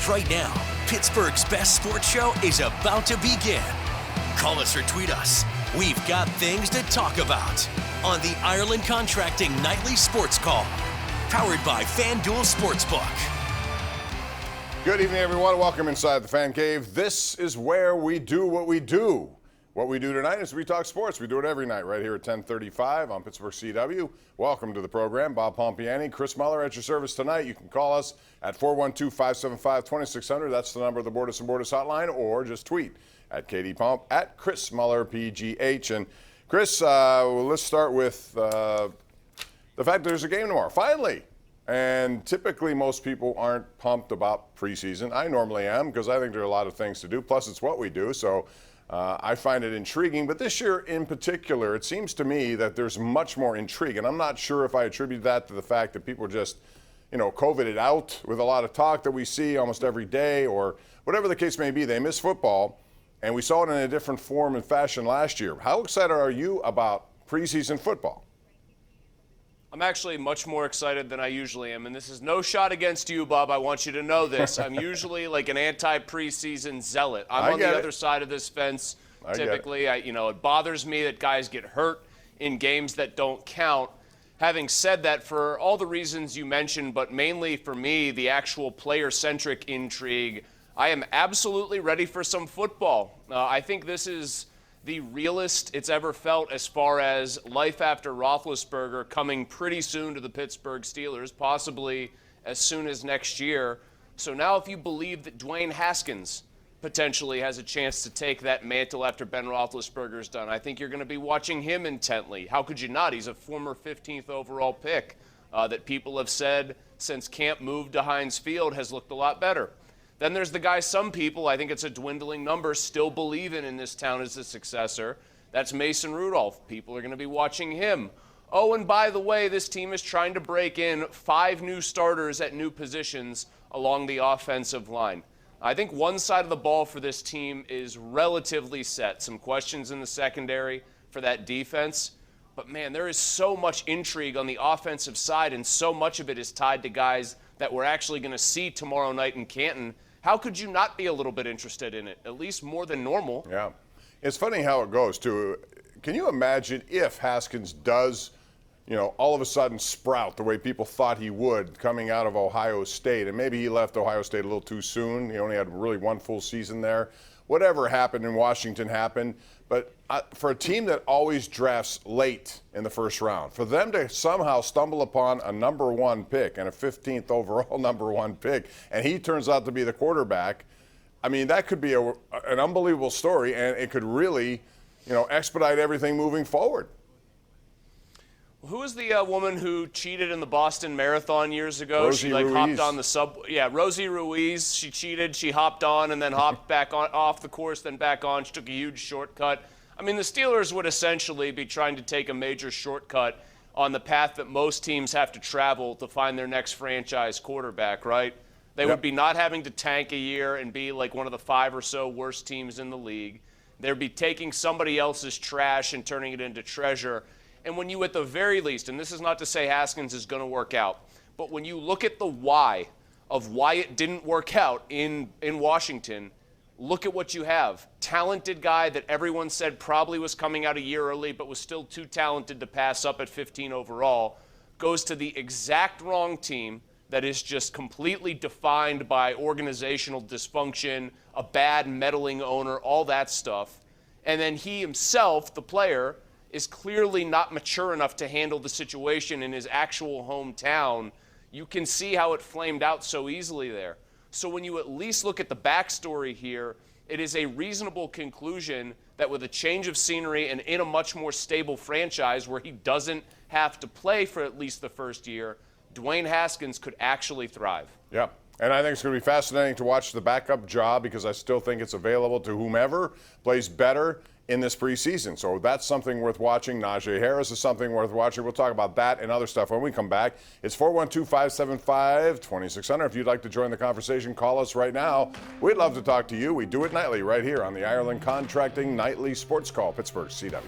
Right now, Pittsburgh's best sports show is about to begin. Call us or tweet us. We've got things to talk about on the Ireland Contracting Nightly Sports Call, powered by FanDuel Sportsbook. Good evening, everyone. Welcome inside the Fan Cave. This is where we do what we do. What we do tonight is we talk sports. We do it every night right here at 10:35 on Pittsburgh CW. Welcome to the program. Bob Pompeani, Chris Mueller at your service tonight. You can call us at 412-575-2600. That's the number of the Bordas and Bordas hotline, or just tweet at KD Pomp, at Chris Mueller, PGH. And Chris, let's start with the fact there's a game tomorrow, finally. And typically most people aren't pumped about preseason. I normally am, because I think there are a lot of things to do. Plus, it's what we do. So I find it intriguing, but this year in particular, it seems to me that there's much more intrigue, and I'm not sure if I attribute that to the fact that people just, COVIDed out with a lot of talk that we see almost every day, or whatever the case may be. They miss football, and we saw it in a different form and fashion last year. How excited are you about preseason football? I'm actually much more excited than I usually am, and this is no shot against you, Bob. I want you to know this. I'm usually like an anti-preseason zealot. I'm on the other side of this fence. Typically, it bothers me that guys get hurt in games that don't count. Having said that, for all the reasons you mentioned, but mainly for me, the actual player-centric intrigue, I am absolutely ready for some football. I think this is the realest it's ever felt as far as life after Roethlisberger coming pretty soon to the Pittsburgh Steelers, possibly as soon as next year. So now if you believe that Dwayne Haskins potentially has a chance to take that mantle after Ben Roethlisberger's done, I think you're going to be watching him intently. How could you not? He's a former 15th overall pick that people have said since camp moved to Heinz Field has looked a lot better. Then there's the guy some people, I think it's a dwindling number, still believe in this town as the successor. That's Mason Rudolph. People are going to be watching him. Oh, and by the way, this team is trying to break in 5 new starters at new positions along the offensive line. I think one side of the ball for this team is relatively set. Some questions in the secondary for that defense. But, man, there is so much intrigue on the offensive side, and so much of it is tied to guys that we're actually going to see tomorrow night in Canton. How could you not be a little bit interested in it, at least more than normal? Yeah. It's funny how it goes, too. Can you imagine if Haskins does, all of a sudden sprout the way people thought he would coming out of Ohio State? And maybe he left Ohio State a little too soon. He only had really one full season there. Whatever happened in Washington happened. But for a team that always drafts late in the first round, for them to somehow stumble upon a number 1 pick and a 15th overall number 1 pick, and he turns out to be the quarterback, I mean, that could be an unbelievable story, and it could really, expedite everything moving forward. Who was the woman who cheated in the Boston Marathon years ago? Rosie she Ruiz. Hopped on the subway. Yeah, Rosie Ruiz. She cheated. She hopped on and then hopped back on off the course, then back on. She took a huge shortcut. I mean, the Steelers would essentially be trying to take a major shortcut on the path that most teams have to travel to find their next franchise quarterback, right? They would be not having to tank a year and be like one of the 5 or so worst teams in the league. They'd be taking somebody else's trash and turning it into treasure. And when you, at the very least, and this is not to say Haskins is going to work out, but when you look at the why of why it didn't work out in Washington, look at what you have. Talented guy that everyone said probably was coming out a year early but was still too talented to pass up at 15 overall, goes to the exact wrong team that is just completely defined by organizational dysfunction, a bad meddling owner, all that stuff. And then he himself, the player, is clearly not mature enough to handle the situation in his actual hometown. You can see how it flamed out so easily there. So when you at least look at the backstory here, it is a reasonable conclusion that with a change of scenery and in a much more stable franchise where he doesn't have to play for at least the first year, Dwayne Haskins could actually thrive. Yeah. And I think it's going to be fascinating to watch the backup job, because I still think it's available to whomever plays better in this preseason. So that's something worth watching. Najee Harris is something worth watching. We'll talk about that and other stuff when we come back. It's 412-575-2600. If you'd like to join the conversation, call us right now. We'd love to talk to you. We do it nightly right here on the Ireland Contracting Nightly Sports Call, Pittsburgh CW.